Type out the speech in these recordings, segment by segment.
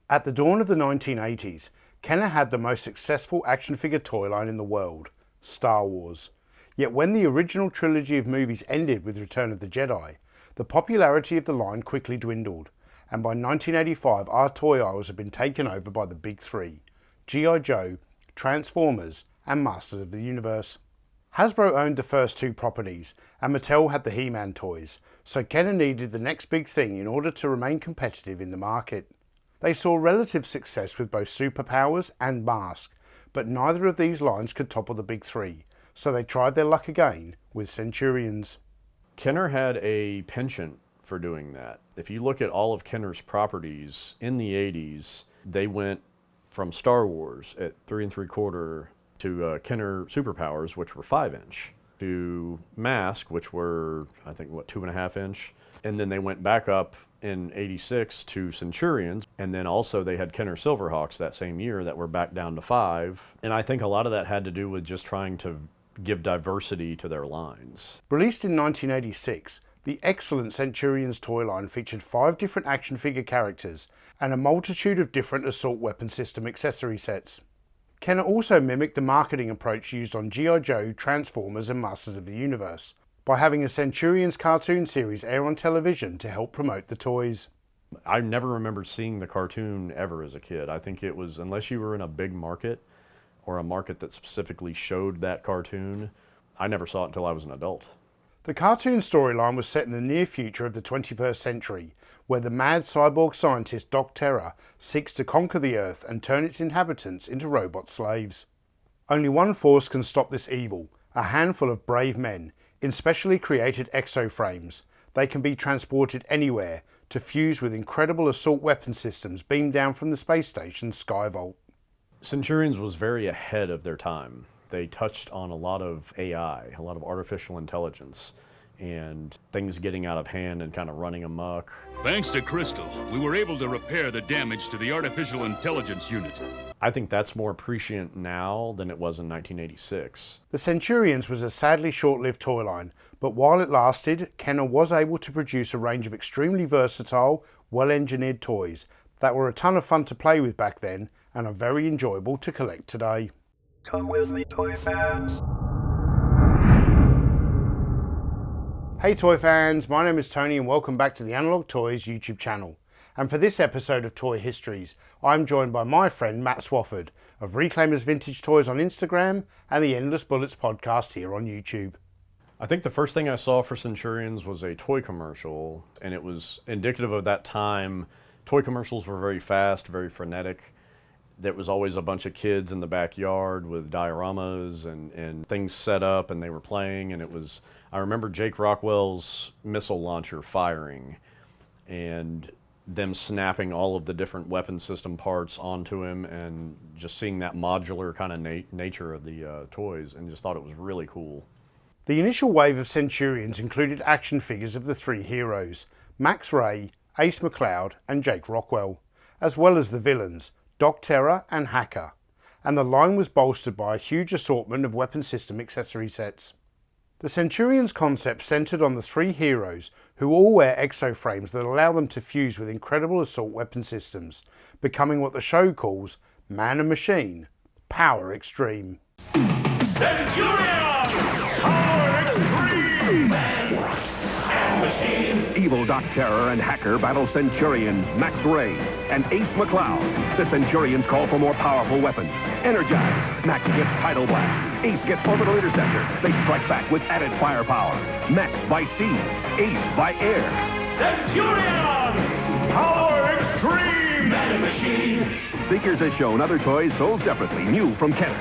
At the dawn of the 1980s, Kenner had the most successful action figure toy line in the world, Star Wars. Yet when the original trilogy of movies ended with Return of the Jedi, the popularity of the line quickly dwindled, and by 1985 our toy aisles had been taken over by the big three, G.I. Joe, Transformers, and Masters of the Universe. Hasbro owned the first two properties, and Mattel had the He-Man toys, so Kenner needed the next big thing in order to remain competitive in the market. They saw relative success with both Superpowers and Mask, but neither of these lines could topple the big three, so they tried their luck again with Centurions. Kenner had a penchant for doing that. If you look at all of Kenner's properties in the 80s, they went from Star Wars at 3 3/4 to Kenner Superpowers, which were 5-inch, to Mask, which were, I think, 2.5-inch. And then they went back up in 86 to Centurions. And then also they had Kenner Silverhawks that same year that were back down to 5. And I think a lot of that had to do with just trying to give diversity to their lines. Released in 1986, the excellent Centurions toy line featured 5 different action figure characters and a multitude of different assault weapon system accessory sets. Kenner also mimicked the marketing approach used on G.I. Joe, Transformers, and Masters of the Universe by having a Centurions cartoon series air on television to help promote the toys. I never remember seeing the cartoon ever as a kid. I think it was, unless you were in a big market or a market that specifically showed that cartoon, I never saw it until I was an adult. The cartoon storyline was set in the near future of the 21st century, where the mad cyborg scientist Doc Terror seeks to conquer the Earth and turn its inhabitants into robot slaves. Only one force can stop this evil, a handful of brave men, in specially created exoframes. They can be transported anywhere to fuse with incredible assault weapon systems beamed down from the space station Skyvault. Centurions was very ahead of their time. They touched on a lot of AI, a lot of artificial intelligence, and things getting out of hand and kind of running amok. Thanks to Crystal, we were able to repair the damage to the artificial intelligence unit. I think that's more prescient now than it was in 1986. The Centurions was a sadly short-lived toy line, but while it lasted, Kenner was able to produce a range of extremely versatile, well-engineered toys that were a ton of fun to play with back then and are very enjoyable to collect today. Come with me, toy fans. Hey toy fans, my name is Tony and welcome back to the Analog Toys YouTube channel. And for this episode of Toy Histories, I'm joined by my friend Matt Swafford of Reclaimers Vintage Toys on Instagram and the Endless Bullets podcast here on YouTube. I think the first thing I saw for Centurions was a toy commercial, and it was indicative of that time. Toy commercials were very fast, very frenetic. There was always a bunch of kids in the backyard with dioramas and things set up, and they were playing, and it was, I remember Jake Rockwell's missile launcher firing and them snapping all of the different weapon system parts onto him, and just seeing that modular kind of nature of the toys, and just thought it was really cool. The initial wave of Centurions included action figures of the three heroes, Max Ray, Ace McCloud, and Jake Rockwell, as well as the villains, Doc Terror and Hacker, and the line was bolstered by a huge assortment of weapon system accessory sets. The Centurions concept centered on the three heroes who all wear exoframes that allow them to fuse with incredible assault weapon systems, becoming what the show calls Man and Machine, Power Extreme. Centurions! Power Extreme! Man and Machine! Evil Doc Terror and Hacker battle Centurions, Max Ray, and Ace McCloud. The Centurions call for more powerful weapons. Energize. Max gets Tidal Blast. Ace gets Orbital Interceptor. They strike back with added firepower. Max by sea. Ace by air. Centurions! Power Extreme! Man and Machine! Figures as shown, other toys sold separately, new from Kenner.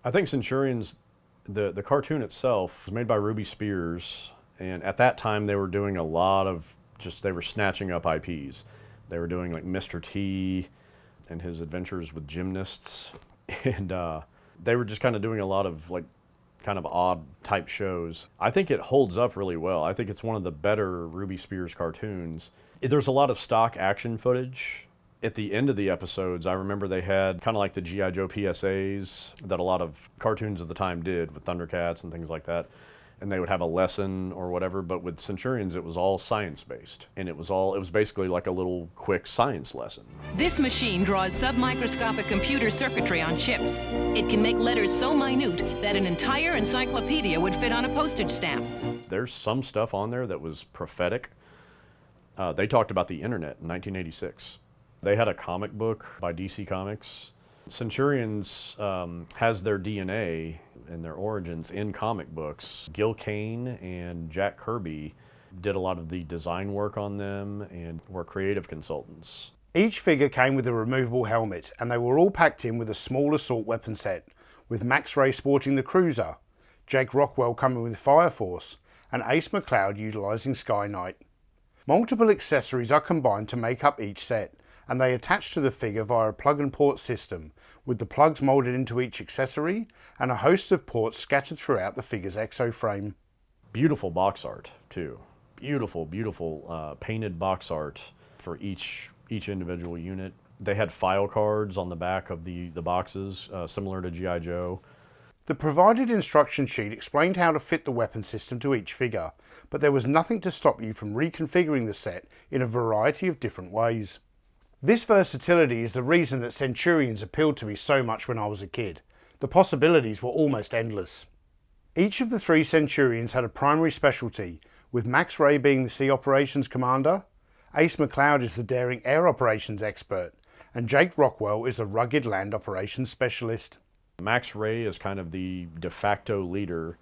I think Centurions, the cartoon itself, was made by Ruby Spears, and at that time they were doing a lot of they were snatching up IPs. They were doing like Mr. T and his adventures with gymnasts, and they were just kind of doing a lot of like kind of odd type shows. I think it holds up really well. I think it's one of the better Ruby Spears cartoons. There's a lot of stock action footage. At the end of the episodes, I remember they had kind of like the G.I. Joe PSAs that a lot of cartoons of the time did with Thundercats and things like that. and they would have a lesson or whatever. But with Centurions, it was all science-based, and it was basically like a little quick science lesson. This machine draws submicroscopic computer circuitry on chips. It can make letters so minute that an entire encyclopedia would fit on a postage stamp. There's some stuff on there that was prophetic. They talked about the internet in 1986. They had a comic book by DC Comics. Centurions has their DNA and their origins in comic books. Gil Kane and Jack Kirby did a lot of the design work on them and were creative consultants. Each figure came with a removable helmet, and they were all packed in with a small assault weapon set, with Max Ray sporting the Cruiser, Jake Rockwell coming with Fire Force, and Ace McCloud utilising Sky Knight. Multiple accessories are combined to make up each set, and they attach to the figure via a plug and port system, with the plugs moulded into each accessory and a host of ports scattered throughout the figure's exoframe. Beautiful box art too. Beautiful, beautiful painted box art for each individual unit. They had file cards on the back of the boxes, similar to G.I. Joe. The provided instruction sheet explained how to fit the weapon system to each figure, but there was nothing to stop you from reconfiguring the set in a variety of different ways. This versatility is the reason that Centurions appealed to me so much when I was a kid. The possibilities were almost endless. Each of the three Centurions had a primary specialty, with Max Ray being the Sea Operations Commander, Ace McCloud is the daring Air Operations Expert, and Jake Rockwell is a rugged Land Operations Specialist. Max Ray is kind of the de facto leader,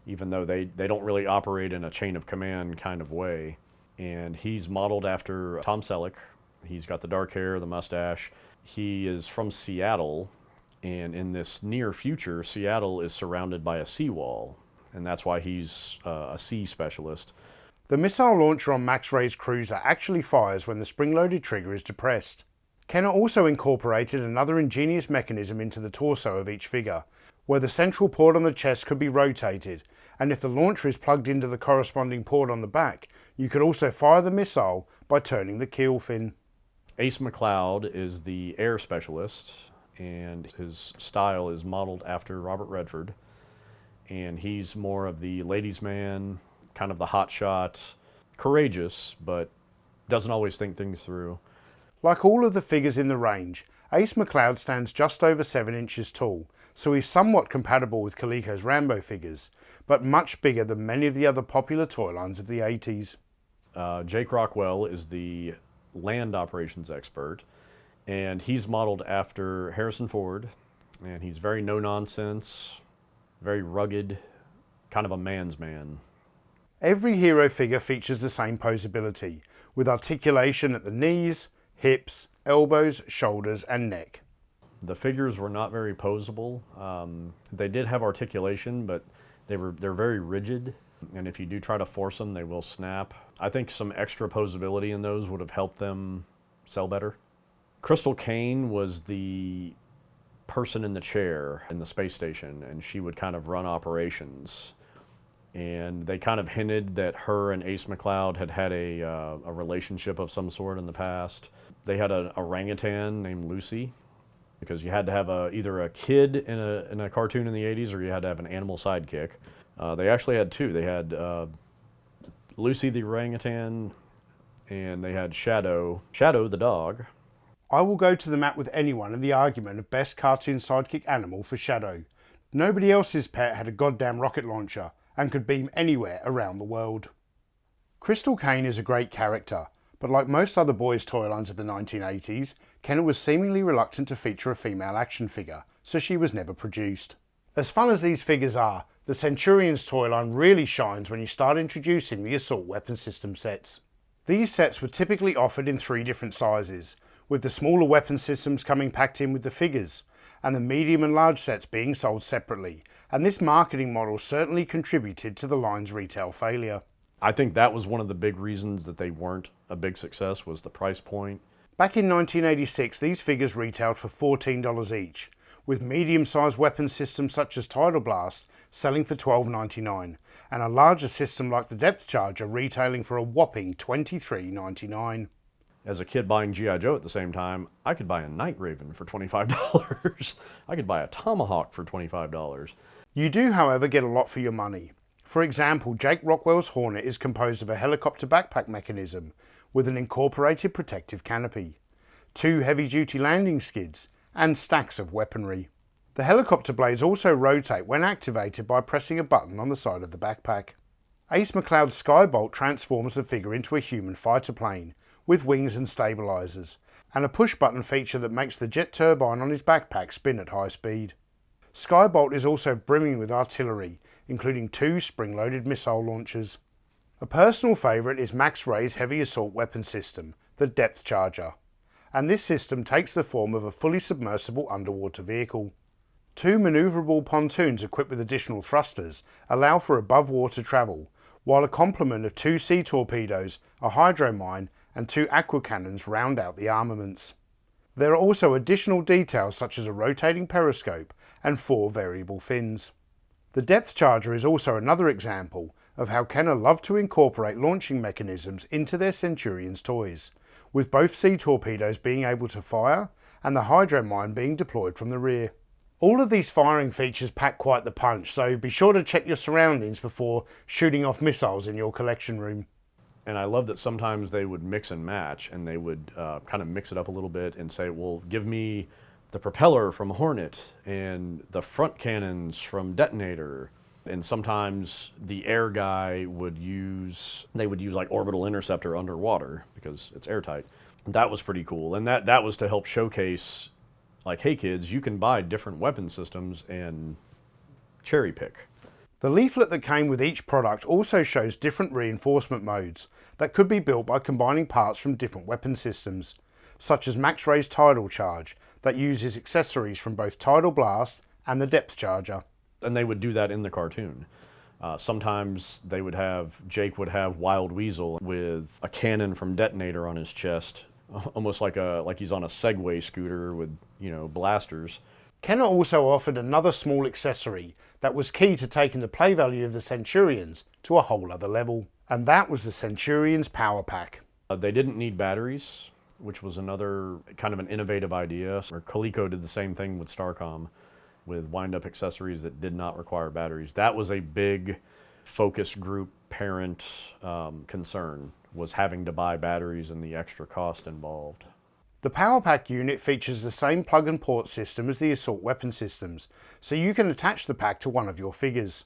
even though they don't really operate in a chain of command kind of way. And he's modeled after Tom Selleck. He's got the dark hair, the mustache. He is from Seattle, and in this near future, Seattle is surrounded by a seawall, and that's why he's a sea specialist. The missile launcher on Max Ray's cruiser actually fires when the spring-loaded trigger is depressed. Kenner also incorporated another ingenious mechanism into the torso of each figure, where the central port on the chest could be rotated, and if the launcher is plugged into the corresponding port on the back, you could also fire the missile by turning the keel fin. Ace McCloud is the air specialist, and his style is modeled after Robert Redford, and he's more of the ladies' man, kind of the hot shot, courageous, but doesn't always think things through. Like all of the figures in the range, Ace McCloud stands just over 7 inches tall, so he's somewhat compatible with Coleco's Rambo figures, but much bigger than many of the other popular toy lines of the 80s. Jake Rockwell is the Land Operations Expert, and he's modeled after Harrison Ford, and he's very no-nonsense, very rugged, kind of a man's man. Every hero figure features the same posability, with articulation at the knees, hips, elbows, shoulders, and neck. The figures were not very posable. They did have articulation, but they're very rigid, and if you do try to force them, they will snap. I think some extra posability in those would have helped them sell better. Crystal Kane was the person in the chair in the space station, and she would kind of run operations. And they kind of hinted that her and Ace McCloud had a relationship of some sort in the past. They had an orangutan named Lucy, because you had to have either a kid in a cartoon in the 80s, or you had to have an animal sidekick. They actually had two. They had Lucy the orangutan, and they had Shadow the dog. I will go to the mat with anyone in the argument of best cartoon sidekick animal for Shadow. Nobody else's pet had a goddamn rocket launcher and could beam anywhere around the world. Crystal Kane is a great character, but like most other boys' toy lines of the 1980s, Kenner was seemingly reluctant to feature a female action figure, so she was never produced. As fun as these figures are, the Centurions toy line really shines when you start introducing the assault weapon system sets. These sets were typically offered in 3 different sizes, with the smaller weapon systems coming packed in with the figures, and the medium and large sets being sold separately, and this marketing model certainly contributed to the line's retail failure. I think that was one of the big reasons that they weren't a big success, was the price point. Back in 1986, these figures retailed for $14 each, with medium-sized weapon systems such as Tidal Blast selling for $12.99, and a larger system like the Depth Charger retailing for a whopping $23.99. As a kid buying G.I. Joe at the same time, I could buy a Night Raven for $25. I could buy a Tomahawk for $25. You do, however, get a lot for your money. For example, Jake Rockwell's Hornet is composed of a helicopter backpack mechanism with an incorporated protective canopy, 2 heavy-duty landing skids, and stacks of weaponry. The helicopter blades also rotate when activated by pressing a button on the side of the backpack. Ace McCloud's Skybolt transforms the figure into a human fighter plane with wings and stabilizers, and a push-button feature that makes the jet turbine on his backpack spin at high speed. Skybolt is also brimming with artillery, including 2 spring-loaded missile launchers. A personal favourite is Max Ray's heavy assault weapon system, the Depth Charger, and this system takes the form of a fully submersible underwater vehicle. 2 manoeuvrable pontoons equipped with additional thrusters allow for above-water travel, while a complement of 2 sea torpedoes, a hydromine, and 2 aqua cannons round out the armaments. There are also additional details such as a rotating periscope and 4 variable fins. The Depth Charger is also another example of how Kenner love to incorporate launching mechanisms into their Centurions toys, with both sea torpedoes being able to fire and the hydromine being deployed from the rear. All of these firing features pack quite the punch, so be sure to check your surroundings before shooting off missiles in your collection room. And I love that sometimes they would mix and match, and they would kind of mix it up a little bit and say, well, give me the propeller from Hornet and the front cannons from Detonator. And sometimes the air guy would use like Orbital Interceptor underwater because it's airtight. That was pretty cool. And that was to help showcase, like, hey kids, you can buy different weapon systems and cherry pick. The leaflet that came with each product also shows different reinforcement modes that could be built by combining parts from different weapon systems, such as Max Ray's Tidal Charge that uses accessories from both Tidal Blast and the Depth Charger. And they would do that in the cartoon. Sometimes Jake would have Wild Weasel with a cannon from Detonator on his chest, almost like he's on a Segway scooter with, blasters. Kenner also offered another small accessory that was key to taking the play value of the Centurions to a whole other level, and that was the Centurions Power Pack. They didn't need batteries, which was another kind of an innovative idea. Or Coleco did the same thing with Starcom, with wind-up accessories that did not require batteries. That was a big focus group parent concern, was having to buy batteries and the extra cost involved. The Power Pack unit features the same plug and port system as the assault weapon systems, so you can attach the pack to one of your figures.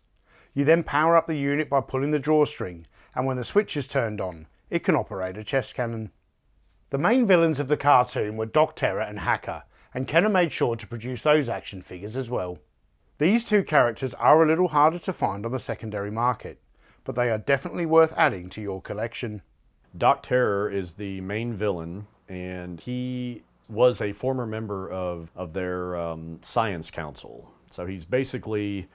You then power up the unit by pulling the drawstring, and when the switch is turned on, it can operate a chest cannon. The main villains of the cartoon were Doc Terror and Hacker, and Kenner made sure to produce those action figures as well. These 2 characters are a little harder to find on the secondary market, but they are definitely worth adding to your collection. Doc Terror is the main villain, and he was a former member of their science council. So he's basically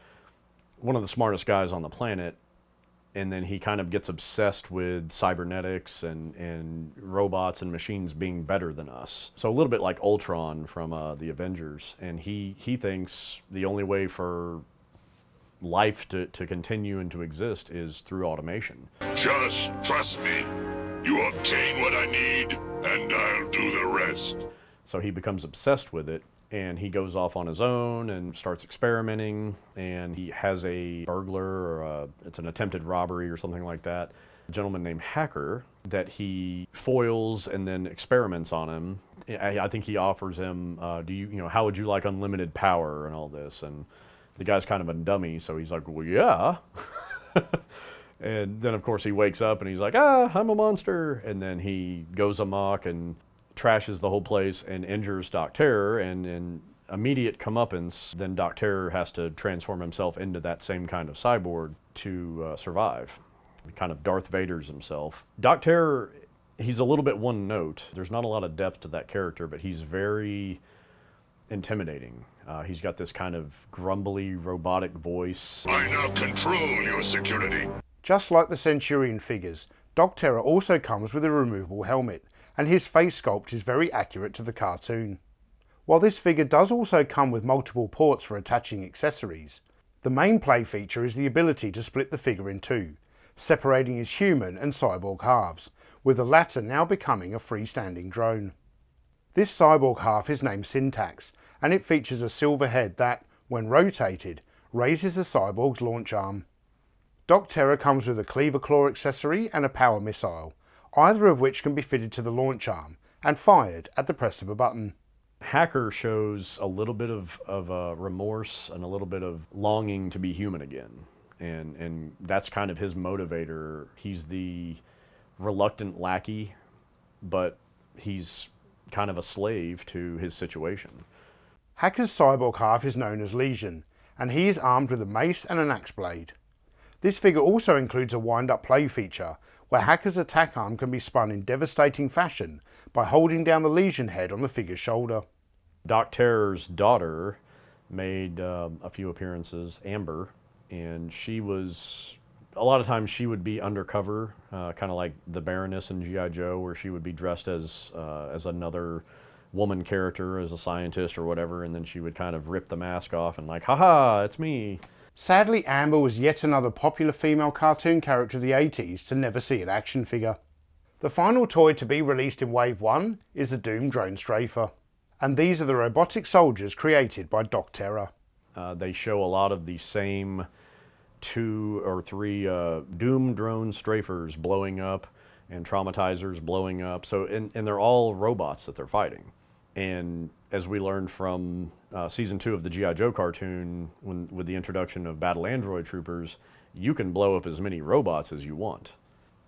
one of the smartest guys on the planet, and then he kind of gets obsessed with cybernetics and robots and machines being better than us. So a little bit like Ultron from the Avengers, and he thinks the only way for life to continue and to exist is through automation. Just trust me. You obtain what I need, and I'll do the rest. So he becomes obsessed with it, and he goes off on his own and starts experimenting, and he has a burglar, or it's an attempted robbery or something like that. A gentleman named Hacker that he foils and then experiments on him. I think he offers him, how would you like unlimited power and all this? And the guy's kind of a dummy, so he's like, well, yeah. And then, of course, he wakes up and he's like, I'm a monster. And then he goes amok and trashes the whole place and injures Doc Terror. And in immediate comeuppance, then Doc Terror has to transform himself into that same kind of cyborg to survive. He kind of Darth Vader's himself. Doc Terror, he's a little bit one note. There's not a lot of depth to that character, but he's very intimidating. He's got this kind of grumbly, robotic voice. I now control your security. Just like the Centurion figures, Doc Terror also comes with a removable helmet, and his face sculpt is very accurate to the cartoon. While this figure does also come with multiple ports for attaching accessories, the main play feature is the ability to split the figure in 2, separating his human and cyborg halves, with the latter now becoming a freestanding drone. This cyborg half is named Syntax, and it features a silver head that, when rotated, raises the cyborg's launch arm. Doc Terror comes with a cleaver claw accessory and a power missile, either of which can be fitted to the launch arm and fired at the press of a button. Hacker shows a little bit of remorse and a little bit of longing to be human again. And that's kind of his motivator. He's the reluctant lackey, but he's kind of a slave to his situation. Hacker's cyborg half is known as Legion, and he is armed with a mace and an axe blade. This figure also includes a wind-up play feature, where Hacker's attack arm can be spun in devastating fashion by holding down the Legion head on the figure's shoulder. Doc Terror's daughter made a few appearances, Amber, and she was, a lot of times she would be undercover, kind of like the Baroness in G.I. Joe, where she would be dressed as another woman character, as a scientist or whatever, and then she would kind of rip the mask off and like, haha, it's me. Sadly, Amber was yet another popular female cartoon character of the 80s to never see an action figure. The final toy to be released in Wave 1 is the Doom Drone Strafer, and these are the robotic soldiers created by Doc Terror. They show a lot of the same 2 or 3 Doom Drone Strafers blowing up and Traumatizers blowing up. So, and they're all robots that they're fighting. And as we learned from season 2 of the G.I. Joe cartoon, with the introduction of Battle Android Troopers, you can blow up as many robots as you want.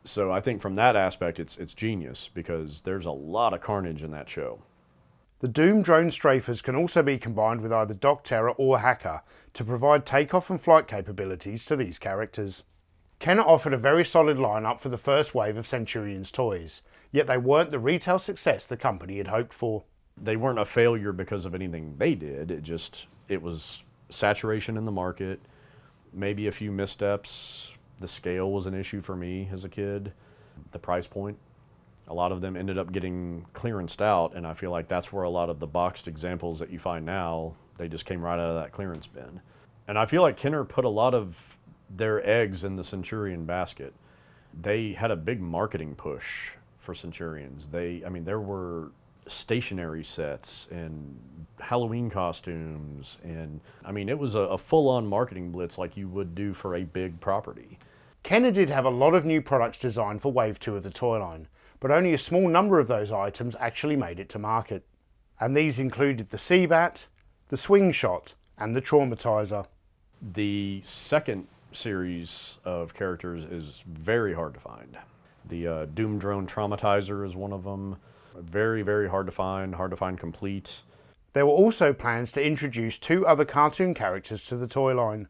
So I think from that aspect, it's genius, because there's a lot of carnage in that show. The Doom Drone Strafers can also be combined with either Doc Terror or Hacker to provide takeoff and flight capabilities to these characters. Kenner offered a very solid lineup for the first wave of Centurions toys, yet they weren't the retail success the company had hoped for. They weren't a failure because of anything they did. It was saturation in the market, maybe a few missteps. The scale was an issue for me as a kid. The price point. A lot of them ended up getting clearanced out, and I feel like that's where a lot of the boxed examples that you find now, they just came right out of that clearance bin. And I feel like Kenner put a lot of their eggs in the Centurion basket. They had a big marketing push for Centurions. There were stationary sets and Halloween costumes, and it was a full-on marketing blitz like you would do for a big property. Kenner did have a lot of new products designed for Wave 2 of the toy line, but only a small number of those items actually made it to market. And these included the Seabat, the Swing Shot, and the Traumatizer. The second series of characters is very hard to find. The Doom Drone Traumatizer is one of them. Very, very hard to find complete. There were also plans to introduce 2 other cartoon characters to the toy line.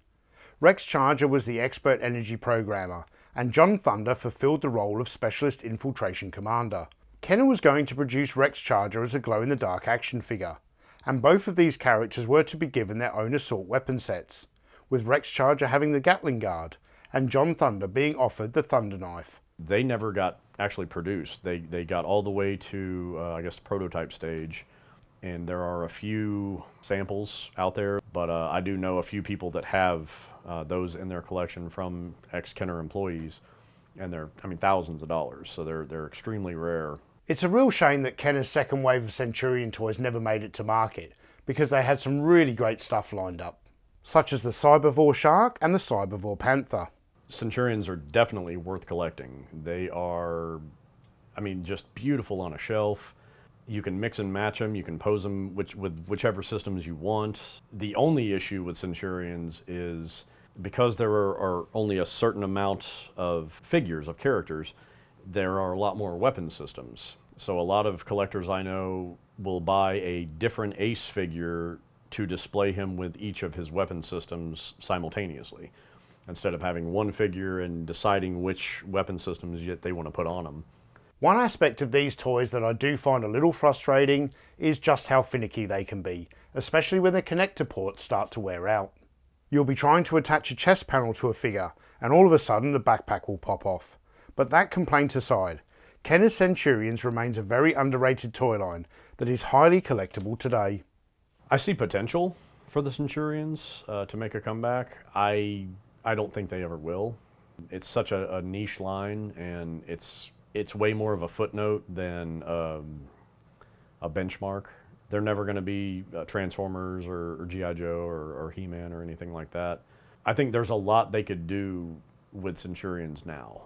Rex Charger was the expert energy programmer, and John Thunder fulfilled the role of Specialist Infiltration Commander. Kenner was going to produce Rex Charger as a glow-in-the-dark action figure, and both of these characters were to be given their own assault weapon sets, with Rex Charger having the Gatling Guard, and John Thunder being offered the Thunder Knife. They never got actually produced. They got all the way to, the prototype stage, and there are a few samples out there, but I do know a few people that have those in their collection from ex-Kenner employees, and they're, thousands of dollars, so they're extremely rare. It's a real shame that Kenner's second wave of Centurion toys never made it to market, because they had some really great stuff lined up, such as the Cybervore Shark and the Cybervore Panther. Centurions are definitely worth collecting. They are, just beautiful on a shelf. You can mix and match them. You can pose them with whichever systems you want. The only issue with Centurions is because there are only a certain amount of figures, of characters, there are a lot more weapon systems. So a lot of collectors I know will buy a different Ace figure to display him with each of his weapon systems simultaneously, instead of having one figure and deciding which weapon systems yet they want to put on them. One aspect of these toys that I do find a little frustrating is just how finicky they can be, especially when the connector ports start to wear out. You'll be trying to attach a chest panel to a figure, and all of a sudden the backpack will pop off. But that complaint aside, Kenner's Centurions remains a very underrated toy line that is highly collectible today. I see potential for the Centurions to make a comeback. I don't think they ever will. It's such a niche line, and it's way more of a footnote than a benchmark. They're never going to be Transformers or G.I. Joe or He-Man or anything like that. I think there's a lot they could do with Centurions now.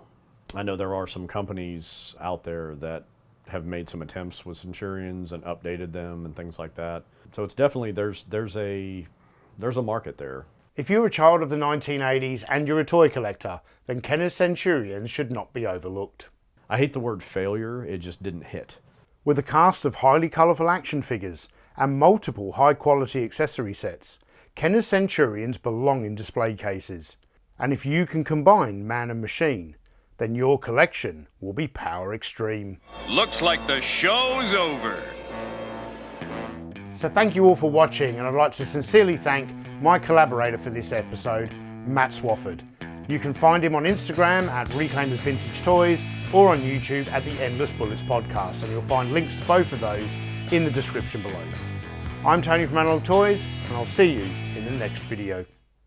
I know there are some companies out there that have made some attempts with Centurions and updated them and things like that. So it's definitely, there's a market there. If you're a child of the 1980s and you're a toy collector, then Kenner's Centurions should not be overlooked. I hate the word failure, it just didn't hit. With a cast of highly colourful action figures and multiple high-quality accessory sets, Kenner's Centurions belong in display cases. And if you can combine man and machine, then your collection will be power extreme. Looks like the show's over. So thank you all for watching, and I'd like to sincerely thank my collaborator for this episode, Matt Swafford. You can find him on Instagram at Reclaimers Vintage Toys or on YouTube at the Endless Bullets Podcast, and you'll find links to both of those in the description below. I'm Tony from Analog Toys, and I'll see you in the next video.